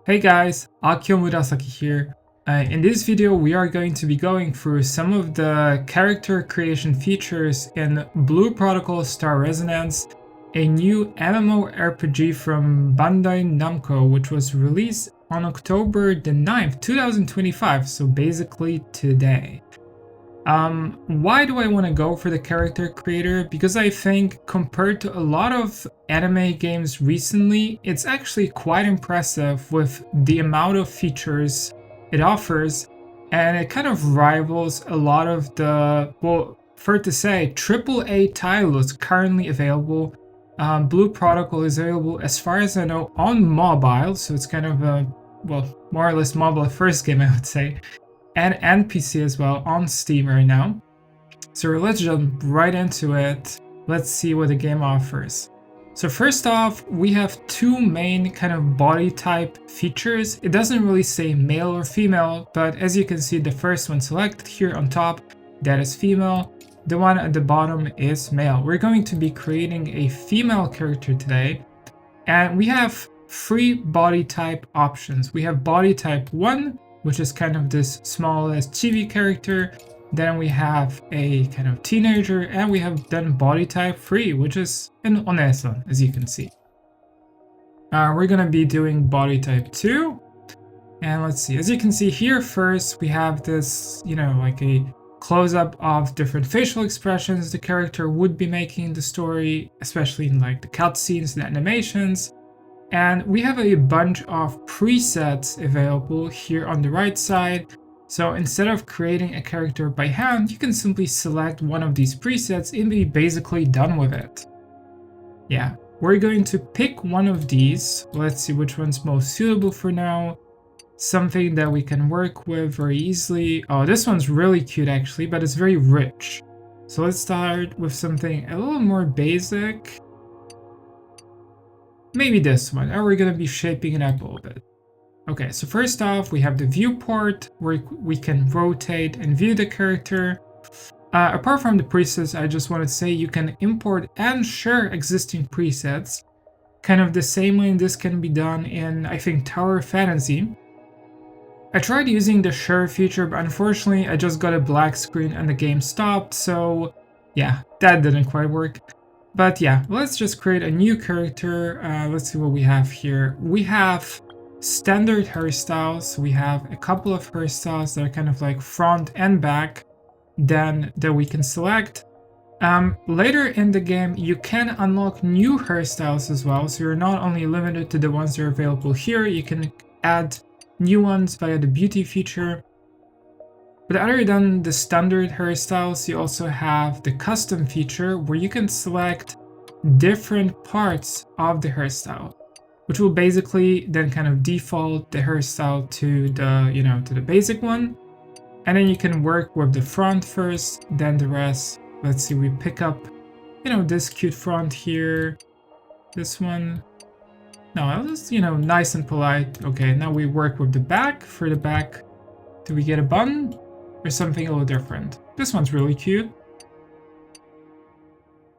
Hey guys, Akio Murasaki here. In this video, we are going to be going through some of the character creation features in Blue Protocol Star Resonance, a new MMORPG from Bandai Namco, which was released on October the 9th, 2025, so basically today. Why do I want to go for the character creator? Because I think compared to a lot of anime games recently, it's actually quite impressive with the amount of features it offers, and it kind of rivals a lot of the, well, fair to say, AAA titles currently available. Blue Protocol is available, as far as I know, on mobile, so it's kind of a, well, more or less mobile first game, I would say, and PC as well on Steam right now. So let's jump right into it. Let's see what the game offers. So first off, we have two main kind of body type features. It doesn't really say male or female, but as you can see, the first one selected here on top, that is female. The one at the bottom is male. We're going to be creating a female character today, and we have three body type options. We have body type 1, which is kind of this smallest chibi character. Then we have a kind of teenager, and we have then body type 3, which is an onesan, as you can see. We're gonna be doing body type 2. And let's see, as you can see here first, we have this, like a close-up of different facial expressions the character would be making in the story, especially in like the cutscenes and animations. And we have a bunch of presets available here on the right side. So instead of creating a character by hand, you can simply select one of these presets and be basically done with it. Yeah, we're going to pick one of these. Let's see which one's most suitable for now. Something that we can work with very easily. Oh, this one's really cute actually, but it's very rich. So let's start with something a little more basic. Maybe this one, or we're gonna be shaping it up a little bit. Okay, so first off, we have the viewport where we can rotate and view the character. Apart from the presets, I just want to say you can import and share existing presets. Kind of the same way this can be done in, I think, Tower of Fantasy. I tried using the share feature, but unfortunately I just got a black screen and the game stopped, so yeah, that didn't quite work. But yeah, let's just create a new character. Let's see what we have here. We have standard hairstyles. We have a couple of hairstyles that are kind of like front and back, then that we can select. Later in the game, you can unlock new hairstyles as well. So you're not only limited to the ones that are available here, you can add new ones via the beauty feature. But other than the standard hairstyles, you also have the custom feature where you can select different parts of the hairstyle, which will basically then kind of default the hairstyle to the, to the basic one. And then you can work with the front first, then the rest. Let's see, we pick up, this cute front here, this one. No, just, nice and polite. Okay, now we work with the back. For the back, do we get a bun? Or something a little different. This one's really cute.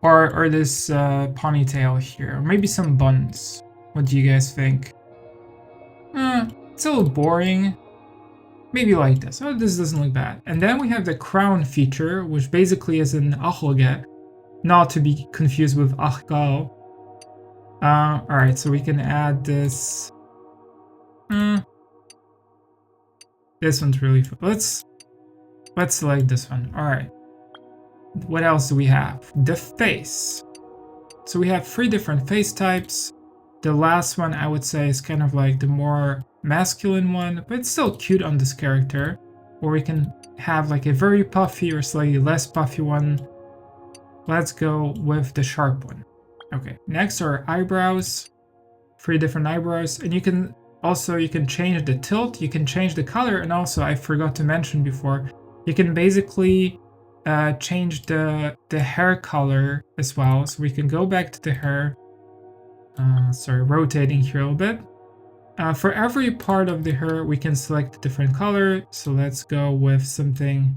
Or this ponytail here. Or maybe some buns. What do you guys think? It's a little boring. Maybe like this. Oh, this doesn't look bad. And then we have the crown feature, which basically is an ahoge. Not to be confused with ahgao. Alright, so we can add this. This one's really fun. Let's select this one. All right. What else do we have? The face. So we have 3 different face types. The last one I would say is kind of like the more masculine one, but it's still cute on this character. Or we can have like a very puffy or slightly less puffy one. Let's go with the sharp one. Okay, next are eyebrows. 3 different eyebrows, and you can change the tilt, you can change the color, and also I forgot to mention before, you can basically change the hair color as well. So we can go back to the hair. Sorry, rotating here a little bit. For every part of the hair, we can select a different color. So let's go with something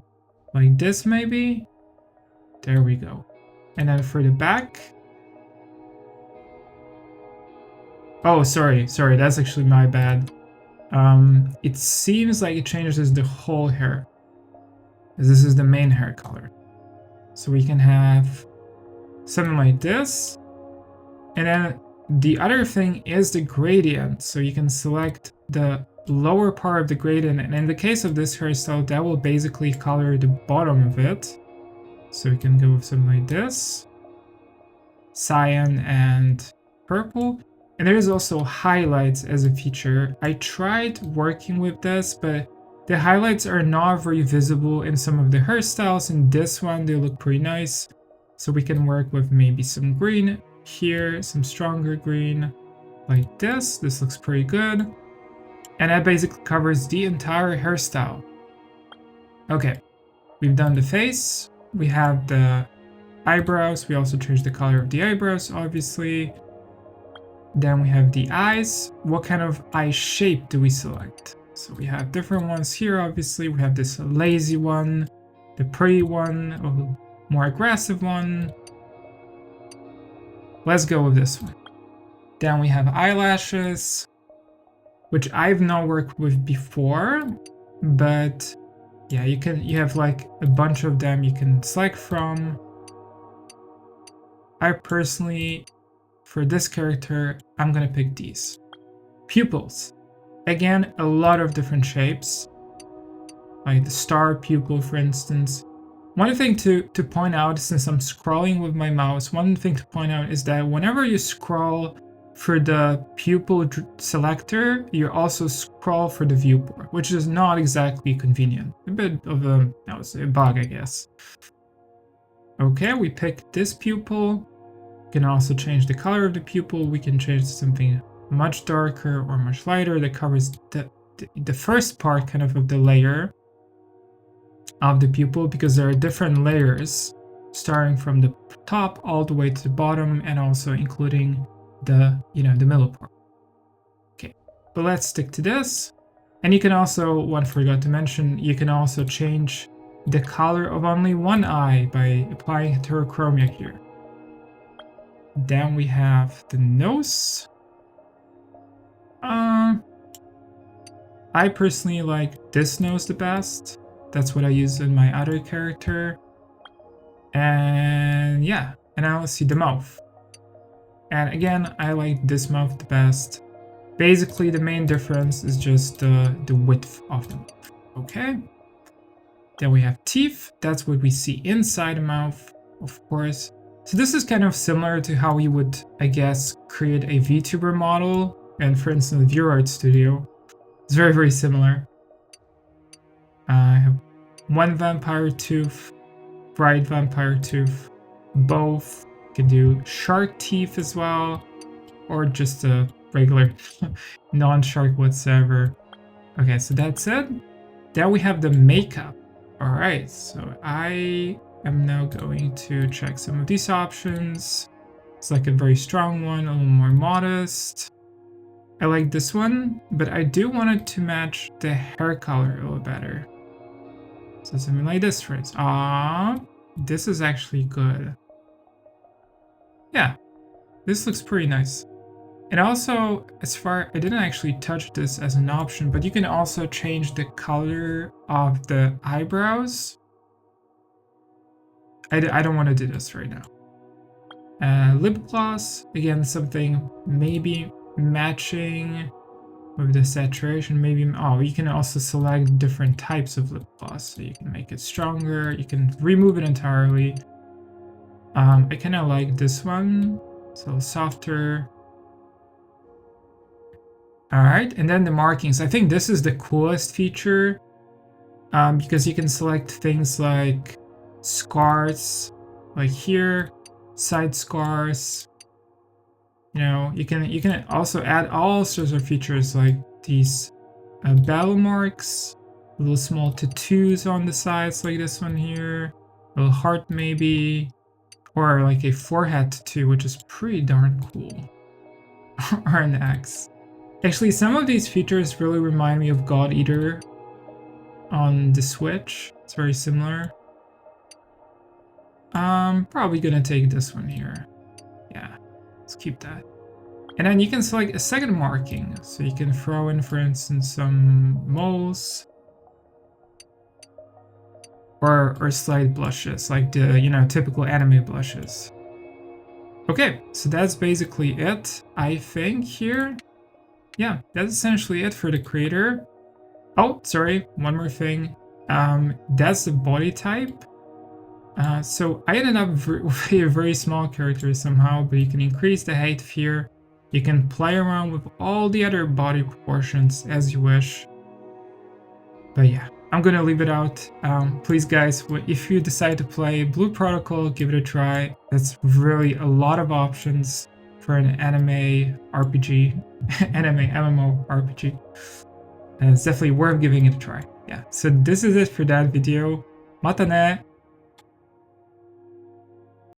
like this maybe. There we go. And then for the back. Oh, sorry, that's actually my bad. it seems like it changes the whole hair. This is the main hair color. So we can have something like this. And then the other thing is the gradient. So you can select the lower part of the gradient. And in the case of this hairstyle, that will basically color the bottom of it. So we can go with something like this. Cyan and purple. And there is also highlights as a feature. I tried working with this, but the highlights are not very visible in some of the hairstyles. In this one, they look pretty nice. So we can work with maybe some green here, some stronger green like this. This looks pretty good. And that basically covers the entire hairstyle. Okay, we've done the face. We have the eyebrows. We also changed the color of the eyebrows, obviously. Then we have the eyes. What kind of eye shape do we select? So we have different ones here, obviously. We have this lazy one, the pretty one, a more aggressive one. Let's go with this one. Then we have eyelashes, which I've not worked with before, but yeah, you have like a bunch of them you can select from. I personally, for this character, I'm gonna pick these. Pupils. Again, a lot of different shapes, like the star pupil, for instance. One thing to point out, since I'm scrolling with my mouse, one thing to point out is that whenever you scroll for the pupil selector, you also scroll for the viewport, which is not exactly convenient. A bit of a bug, I guess. Okay, we pick this pupil. We can also change the color of the pupil. We can change something much darker or much lighter that covers the first part kind of the layer of the pupil, because there are different layers starting from the top all the way to the bottom, and also including the middle part. Okay, but let's stick to this. And you can also, one forgot to mention, you can also change the color of only one eye by applying heterochromia here. Then we have the nose. I personally like this nose the best. That's what I use in my other character. And yeah, and now let's see the mouth. And again, I like this mouth the best. Basically, the main difference is just the width of the mouth. Okay. Then we have teeth. That's what we see inside the mouth, of course. So this is kind of similar to how we would, I guess, create a VTuber model. And for instance, ViewArt Studio. It's very, very similar. I have one vampire tooth, bright vampire tooth, both. You can do shark teeth as well, or just a regular non-shark whatsoever. Okay, so that's it. Then we have the makeup. All right, so I am now going to check some of these options. It's like a very strong one, a little more modest. I like this one, but I do want it to match the hair color a little better. So something like this, for instance. This is actually good. Yeah, this looks pretty nice. And also, I didn't actually touch this as an option, but you can also change the color of the eyebrows. I don't want to do this right now. Lip gloss, again, something maybe matching with the saturation, maybe. You can also select different types of lip gloss, so you can make it stronger, you can remove it entirely. I kind of like this one, so softer. All right, and then the markings. I think this is the coolest feature, because you can select things like scars, like here, side scars. You can also add all sorts of features like these battle marks, little small tattoos on the sides like this one here, a little heart maybe, or like a forehead tattoo, which is pretty darn cool, or an axe. Actually, some of these features really remind me of God Eater on the Switch. It's very similar. Probably gonna take this one here. Yeah, let's keep that. And then you can select a second marking. So you can throw in, for instance, some moles or slight blushes, like the, you know, typical anime blushes. Okay, so that's basically it, I think, here. Yeah, that's essentially it for the creator. Oh, sorry, one more thing. That's the body type. So I ended up with a very small character somehow, but you can increase the height here. You can play around with all the other body proportions as you wish. But yeah, I'm gonna leave it out. Please guys, if you decide to play Blue Protocol, give it a try. That's really a lot of options for an anime RPG, anime MMO RPG. And it's definitely worth giving it a try. Yeah, so this is it for that video. Mata ne!